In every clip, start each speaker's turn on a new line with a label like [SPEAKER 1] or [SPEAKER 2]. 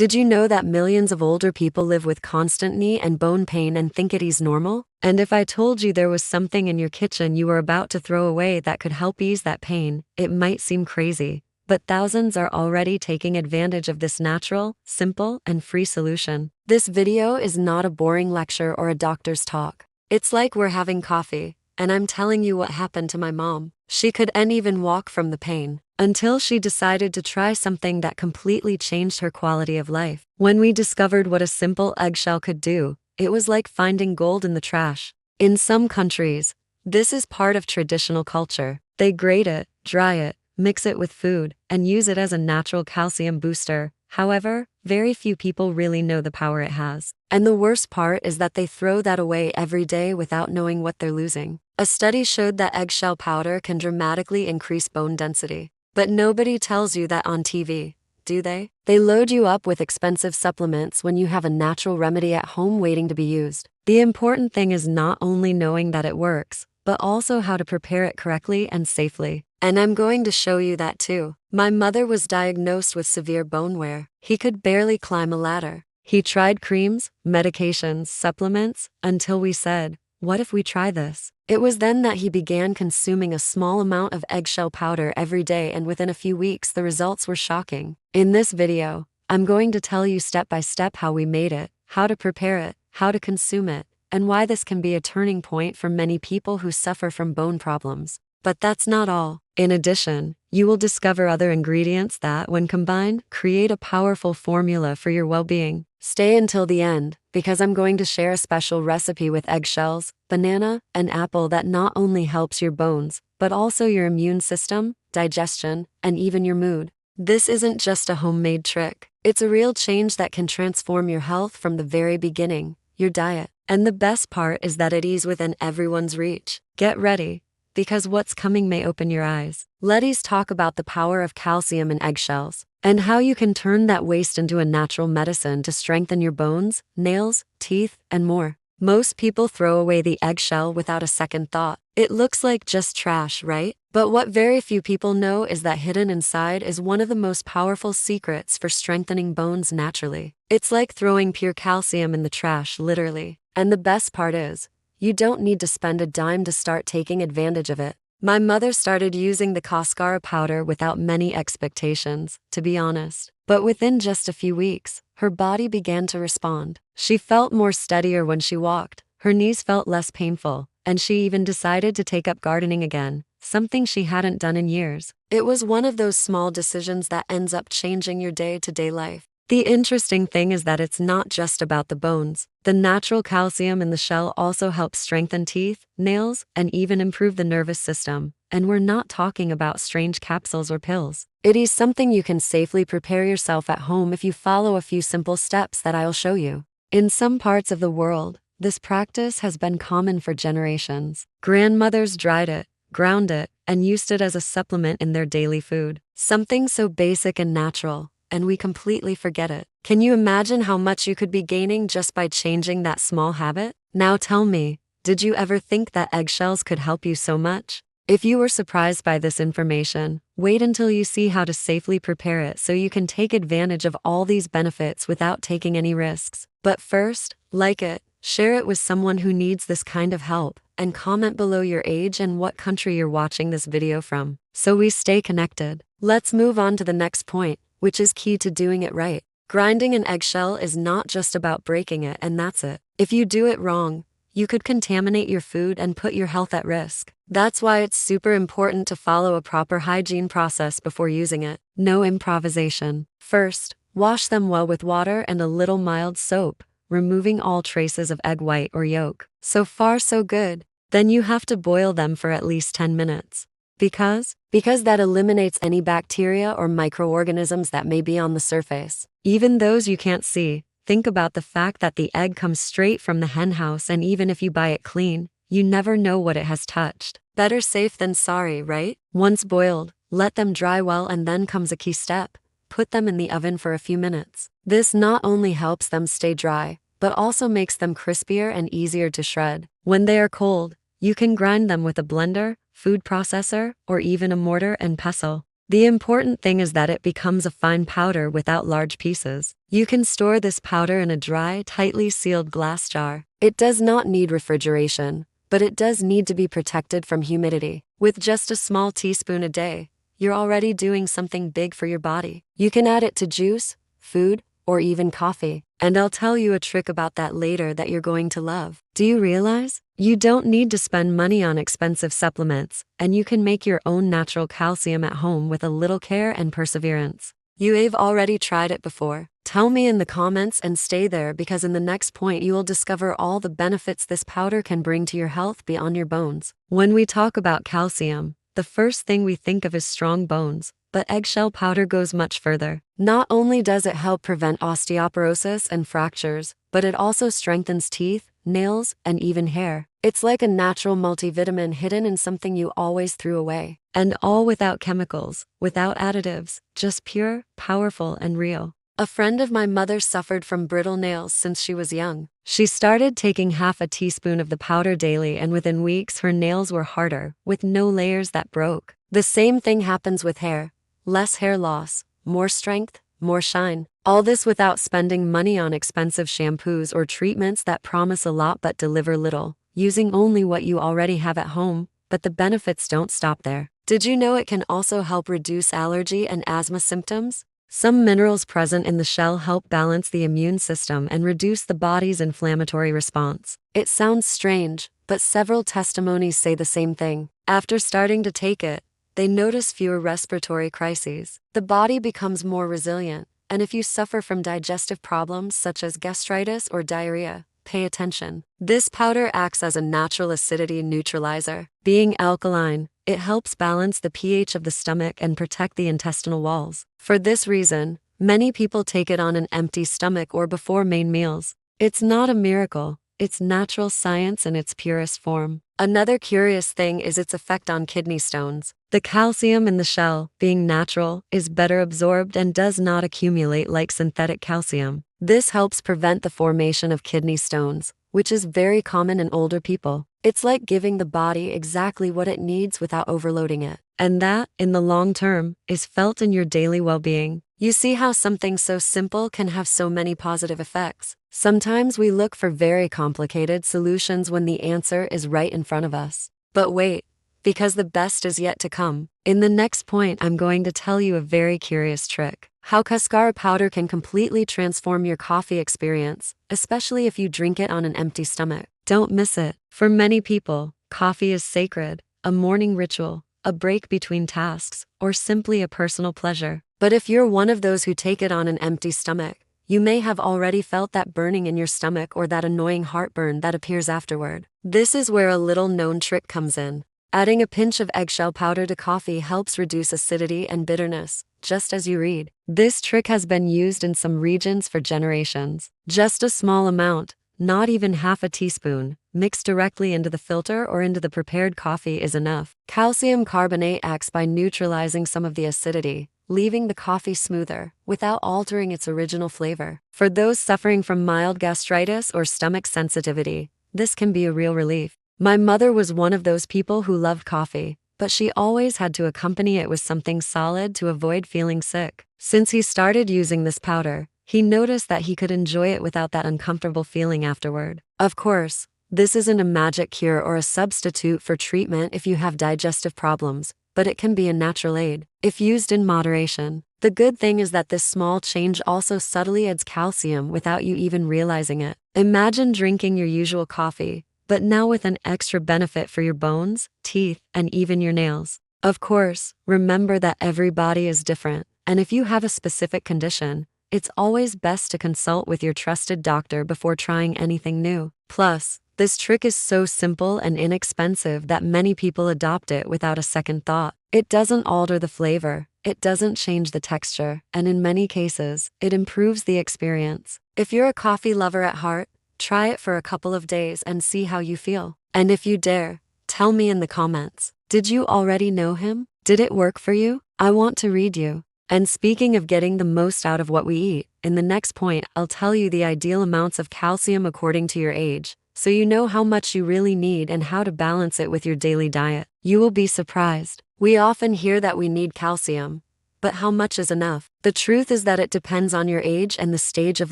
[SPEAKER 1] Did you know that millions of older people live with constant knee and bone pain and think it is normal? And if I told you there was something in your kitchen you were about to throw away that could help ease that pain, it might seem crazy. But thousands are already taking advantage of this natural, simple, and free solution. This video is not a boring lecture or a doctor's talk. It's like we're having coffee, and I'm telling you what happened to my mom. She couldn't even walk from the pain, until she decided to try something that completely changed her quality of life. When we discovered what a simple eggshell could do, it was like finding gold in the trash. In some countries, this is part of traditional culture. They grate it, dry it, mix it with food, and use it as a natural calcium booster. However, very few people really know the power it has. And the worst part is that they throw that away every day without knowing what they're losing. A study showed that eggshell powder can dramatically increase bone density. But nobody tells you that on TV, do they? They load you up with expensive supplements when you have a natural remedy at home waiting to be used. The important thing is not only knowing that it works, but also how to prepare it correctly and safely. And I'm going to show you that too. My mother was diagnosed with severe bone wear. He could barely climb a ladder. He tried creams, medications, supplements, until we said, "What if we try this?" It was then that he began consuming a small amount of eggshell powder every day, and within a few weeks the results were shocking. In this video, I'm going to tell you step by step how we made it, how to prepare it, how to consume it, and why this can be a turning point for many people who suffer from bone problems. But that's not all. In addition, you will discover other ingredients that, when combined, create a powerful formula for your well-being. Stay until the end, because I'm going to share a special recipe with eggshells, banana, and apple that not only helps your bones, but also your immune system, digestion, and even your mood. This isn't just a homemade trick. It's a real change that can transform your health from the very beginning, your diet. And the best part is that it is within everyone's reach. Get ready, because what's coming may open your eyes. Let's talk about the power of calcium in eggshells, and how you can turn that waste into a natural medicine to strengthen your bones, nails, teeth, and more. Most people throw away the eggshell without a second thought. It looks like just trash, right? But what very few people know is that hidden inside is one of the most powerful secrets for strengthening bones naturally. It's like throwing pure calcium in the trash, literally. And the best part is, you don't need to spend a dime to start taking advantage of it. My mother started using the cascara powder without many expectations, to be honest. But within just a few weeks, her body began to respond. She felt more steadier when she walked, her knees felt less painful, and she even decided to take up gardening again, something she hadn't done in years. It was one of those small decisions that ends up changing your day-to-day life. The interesting thing is that it's not just about the bones. The natural calcium in the shell also helps strengthen teeth, nails, and even improve the nervous system. And we're not talking about strange capsules or pills. It is something you can safely prepare yourself at home if you follow a few simple steps that I'll show you. In some parts of the world, this practice has been common for generations. Grandmothers dried it, ground it, and used it as a supplement in their daily food. Something so basic and natural, and we completely forget it. Can you imagine how much you could be gaining just by changing that small habit? Now tell me, did you ever think that eggshells could help you so much? If you were surprised by this information, wait until you see how to safely prepare it so you can take advantage of all these benefits without taking any risks. But first, like it, share it with someone who needs this kind of help, and comment below your age and what country you're watching this video from, so we stay connected. Let's move on to the next point, which is key to doing it right. Grinding an eggshell is not just about breaking it and that's it. If you do it wrong, you could contaminate your food and put your health at risk. That's why it's super important to follow a proper hygiene process before using it. No improvisation. First, wash them well with water and a little mild soap, removing all traces of egg white or yolk. So far so good. Then you have to boil them for at least 10 minutes. Because that eliminates any bacteria or microorganisms that may be on the surface. Even those you can't see. Think about the fact that the egg comes straight from the hen house, and even if you buy it clean, you never know what it has touched. Better safe than sorry, right? Once boiled, let them dry well, and then comes a key step. Put them in the oven for a few minutes. This not only helps them stay dry, but also makes them crispier and easier to shred. When they are cold, you can grind them with a blender, food processor, or even a mortar and pestle. The important thing is that it becomes a fine powder without large pieces. You can store this powder in a dry, tightly sealed glass jar. It does not need refrigeration, but it does need to be protected from humidity. With just a small teaspoon a day, you're already doing something big for your body. You can add it to juice, food, or even coffee. And I'll tell you a trick about that later that you're going to love. Do you realize? You don't need to spend money on expensive supplements, and you can make your own natural calcium at home with a little care and perseverance. You've already tried it before. Tell me in the comments and stay there, because in the next point you will discover all the benefits this powder can bring to your health beyond your bones. When we talk about calcium, the first thing we think of is strong bones, but eggshell powder goes much further. Not only does it help prevent osteoporosis and fractures, but it also strengthens teeth, nails, and even hair. It's like a natural multivitamin hidden in something you always threw away. And all without chemicals, without additives, just pure, powerful, and real. A friend of my mother suffered from brittle nails since she was young. She started taking half a teaspoon of the powder daily, and within weeks her nails were harder, with no layers that broke. The same thing happens with hair. Less hair loss, more strength, more shine. All this without spending money on expensive shampoos or treatments that promise a lot but deliver little, using only what you already have at home. But the benefits don't stop there. Did you know it can also help reduce allergy and asthma symptoms? Some minerals present in the shell help balance the immune system and reduce the body's inflammatory response. It sounds strange, but several testimonies say the same thing. After starting to take it, they notice fewer respiratory crises. The body becomes more resilient, and if you suffer from digestive problems such as gastritis or diarrhea, pay attention. This powder acts as a natural acidity neutralizer. Being alkaline, it helps balance the pH of the stomach and protect the intestinal walls. For this reason, many people take it on an empty stomach or before main meals. It's not a miracle, it's natural science in its purest form. Another curious thing is its effect on kidney stones. The calcium in the shell, being natural, is better absorbed and does not accumulate like synthetic calcium. This helps prevent the formation of kidney stones, which is very common in older people. It's like giving the body exactly what it needs without overloading it. And that, in the long term, is felt in your daily well-being. You see how something so simple can have so many positive effects. Sometimes we look for very complicated solutions when the answer is right in front of us. But wait, because the best is yet to come. In the next point, I'm going to tell you a very curious trick. How cascara powder can completely transform your coffee experience, especially if you drink it on an empty stomach. Don't miss it. For many people, coffee is sacred, a morning ritual, a break between tasks, or simply a personal pleasure. But if you're one of those who take it on an empty stomach, you may have already felt that burning in your stomach or that annoying heartburn that appears afterward. This is where a little known trick comes in. Adding a pinch of eggshell powder to coffee helps reduce acidity and bitterness, just as you read. This trick has been used in some regions for generations. Just a small amount, not even half a teaspoon, mixed directly into the filter or into the prepared coffee is enough. Calcium carbonate acts by neutralizing some of the acidity, leaving the coffee smoother, without altering its original flavor. For those suffering from mild gastritis or stomach sensitivity, this can be a real relief. My mother was one of those people who loved coffee, but she always had to accompany it with something solid to avoid feeling sick. Since he started using this powder, he noticed that he could enjoy it without that uncomfortable feeling afterward. Of course, this isn't a magic cure or a substitute for treatment if you have digestive problems, but it can be a natural aid, if used in moderation. The good thing is that this small change also subtly adds calcium without you even realizing it. Imagine drinking your usual coffee, but now with an extra benefit for your bones, teeth, and even your nails. Of course, remember that every body is different, and if you have a specific condition, it's always best to consult with your trusted doctor before trying anything new. Plus, this trick is so simple and inexpensive that many people adopt it without a second thought. It doesn't alter the flavor, it doesn't change the texture, and in many cases, it improves the experience. If you're a coffee lover at heart, try it for a couple of days and see how you feel. And if you dare, tell me in the comments. Did you already know him? Did it work for you? I want to read you. And speaking of getting the most out of what we eat, in the next point, I'll tell you the ideal amounts of calcium according to your age, so you know how much you really need and how to balance it with your daily diet. You will be surprised. We often hear that we need calcium, but how much is enough? The truth is that it depends on your age and the stage of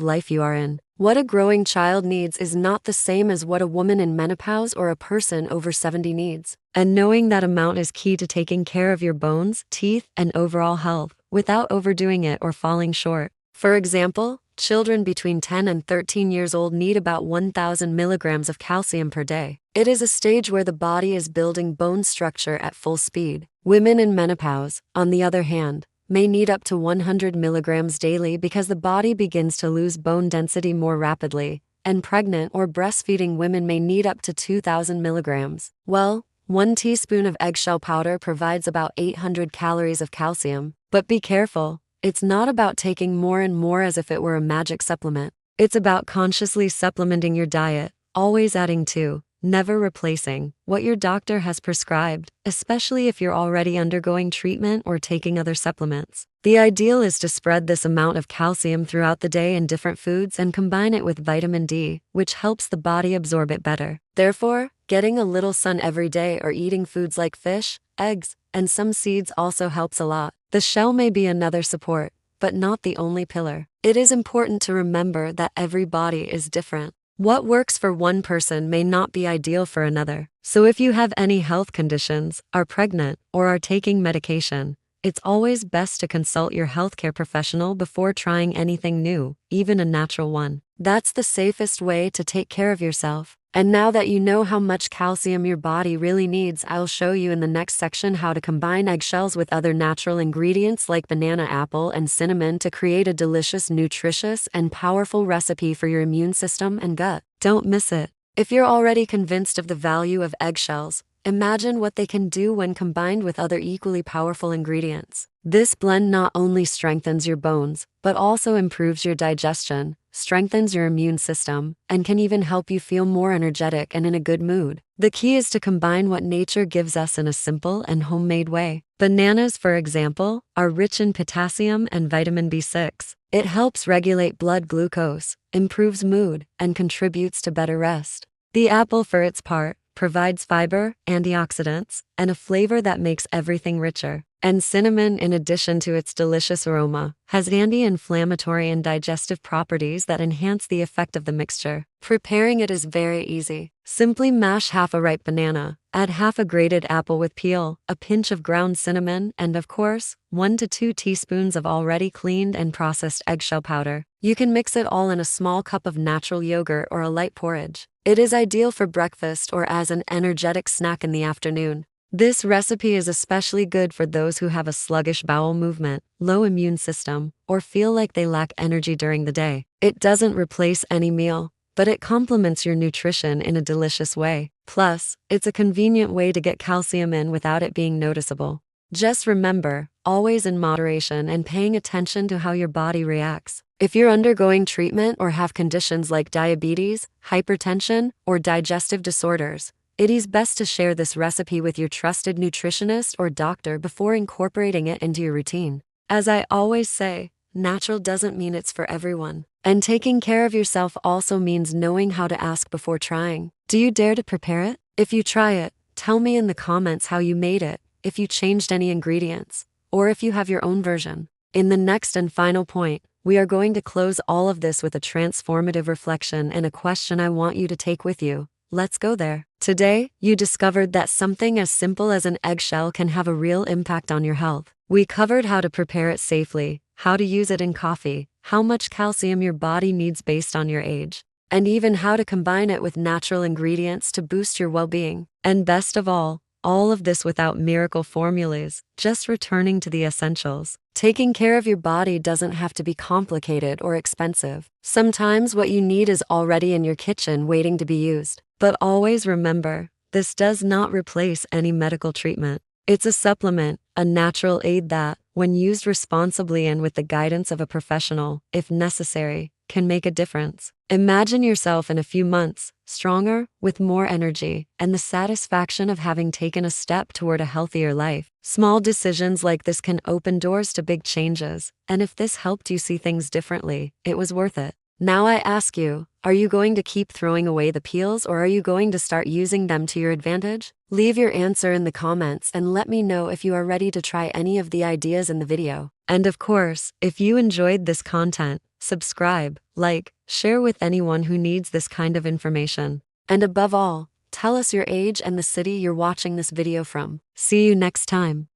[SPEAKER 1] life you are in. What a growing child needs is not the same as what a woman in menopause or a person over 70 needs. And knowing that amount is key to taking care of your bones, teeth, and overall health, without overdoing it or falling short. For example, children between 10 and 13 years old need about 1,000 milligrams of calcium per day. It is a stage where the body is building bone structure at full speed. Women in menopause, on the other hand, may need up to 100 milligrams daily because the body begins to lose bone density more rapidly, and pregnant or breastfeeding women may need up to 2,000 milligrams. Well, 1 teaspoon of eggshell powder provides about 800 calories of calcium, but be careful. It's not about taking more and more as if it were a magic supplement. It's about consciously supplementing your diet, always adding to, never replacing, what your doctor has prescribed, especially if you're already undergoing treatment or taking other supplements. The ideal is to spread this amount of calcium throughout the day in different foods and combine it with vitamin D, which helps the body absorb it better. Therefore, getting a little sun every day or eating foods like fish, eggs, and some seeds also helps a lot. The shell may be another support, but not the only pillar. It is important to remember that every body is different. What works for one person may not be ideal for another. So if you have any health conditions, are pregnant, or are taking medication, it's always best to consult your healthcare professional before trying anything new, even a natural one. That's the safest way to take care of yourself. And now that you know how much calcium your body really needs, I'll show you in the next section how to combine eggshells with other natural ingredients like banana, apple, and cinnamon to create a delicious, nutritious, and powerful recipe for your immune system and gut. Don't miss it. If you're already convinced of the value of eggshells, imagine what they can do when combined with other equally powerful ingredients. This blend not only strengthens your bones, but also improves your digestion, strengthens your immune system, and can even help you feel more energetic and in a good mood. The key is to combine what nature gives us in a simple and homemade way. Bananas, for example, are rich in potassium and vitamin B6. It helps regulate blood glucose, improves mood, and contributes to better rest. The apple, for its part, provides fiber, antioxidants, and a flavor that makes everything richer. And cinnamon, in addition to its delicious aroma, has anti-inflammatory and digestive properties that enhance the effect of the mixture. Preparing it is very easy. Simply mash half a ripe banana, add half a grated apple with peel, a pinch of ground cinnamon, and of course, 1 to 2 teaspoons of already cleaned and processed eggshell powder. You can mix it all in a small cup of natural yogurt or a light porridge. It is ideal for breakfast or as an energetic snack in the afternoon. This recipe is especially good for those who have a sluggish bowel movement, low immune system, or feel like they lack energy during the day. It doesn't replace any meal, but it complements your nutrition in a delicious way. Plus, it's a convenient way to get calcium in without it being noticeable. Just remember, always in moderation and paying attention to how your body reacts. If you're undergoing treatment or have conditions like diabetes, hypertension, or digestive disorders, it is best to share this recipe with your trusted nutritionist or doctor before incorporating it into your routine. As I always say, natural doesn't mean it's for everyone. And taking care of yourself also means knowing how to ask before trying. Do you dare to prepare it? If you try it, tell me in the comments how you made it, if you changed any ingredients, or if you have your own version. In the next and final point, we are going to close all of this with a transformative reflection and a question I want you to take with you. Let's go there. Today, you discovered that something as simple as an eggshell can have a real impact on your health. We covered how to prepare it safely, how to use it in coffee, how much calcium your body needs based on your age, and even how to combine it with natural ingredients to boost your well-being. And best of all of this without miracle formulas, just returning to the essentials. Taking care of your body doesn't have to be complicated or expensive. Sometimes what you need is already in your kitchen waiting to be used. But always remember, this does not replace any medical treatment. It's a supplement, a natural aid that, when used responsibly and with the guidance of a professional, if necessary, can make a difference. Imagine yourself in a few months, stronger, with more energy, and the satisfaction of having taken a step toward a healthier life. Small decisions like this can open doors to big changes, and if this helped you see things differently, it was worth it. Now I ask you, are you going to keep throwing away the peels or are you going to start using them to your advantage? Leave your answer in the comments and let me know if you are ready to try any of the ideas in the video. And of course, if you enjoyed this content, subscribe, like, share with anyone who needs this kind of information. And above all, tell us your age and the city you're watching this video from. See you next time.